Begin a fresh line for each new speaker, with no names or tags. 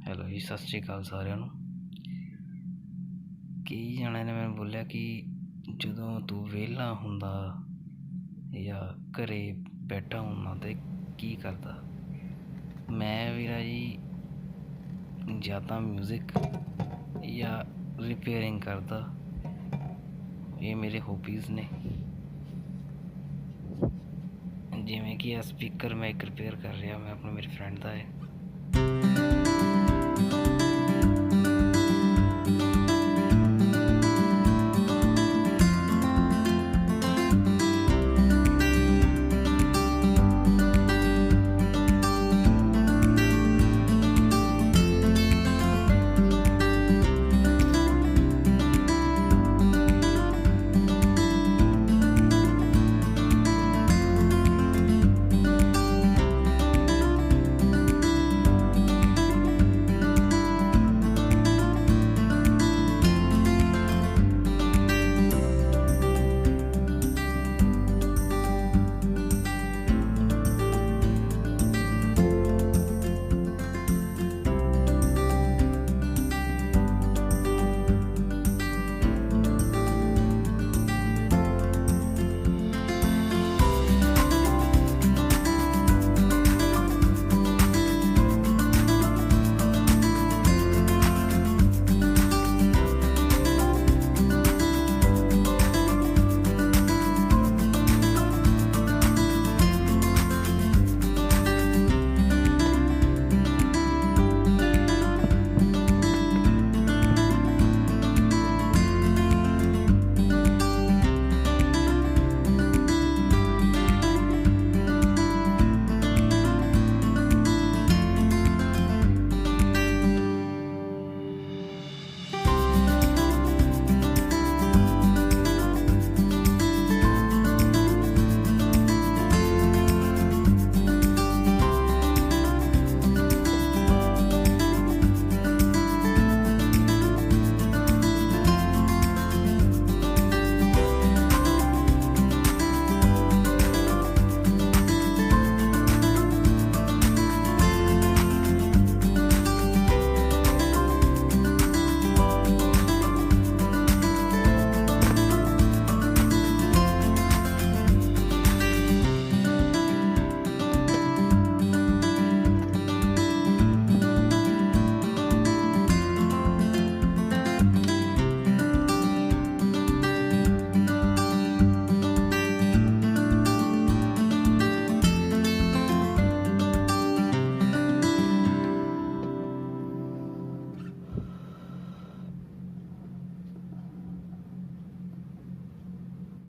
Hello ਜੀ, ਸਤਿ ਸ਼੍ਰੀ ਅਕਾਲ ਸਾਰਿਆਂ ਨੂੰ। ਕਈ ਜਣਿਆਂ ਨੇ ਮੈਨੂੰ ਬੋਲਿਆ ਕਿ ਜਦੋਂ ਤੂੰ ਵਿਹਲਾ ਹੁੰਦਾ ਜਾਂ ਘਰ ਬੈਠਾ ਹੁੰਦਾ ਤਾਂ ਕੀ ਕਰਦਾ। ਮੈਂ ਵੀਰਾ ਜੀ ਜਾਂ ਤਾਂ ਮਿਊਜ਼ਿਕ ਜਾਂ ਰਿਪੇਅਰਿੰਗ ਕਰਦਾ। ਇਹ ਮੇਰੇ ਹੋਬੀਜ਼ ਨੇ। ਜਿਵੇਂ ਕਿ ਇਹ ਸਪੀਕਰ ਮੈਂ ਇੱਕ ਰਿਪੇਅਰ ਕਰ ਰਿਹਾ, ਮੈਂ ਆਪਣੇ ਮੇਰੇ ਫਰੈਂਡ ਦਾ ਹੈ।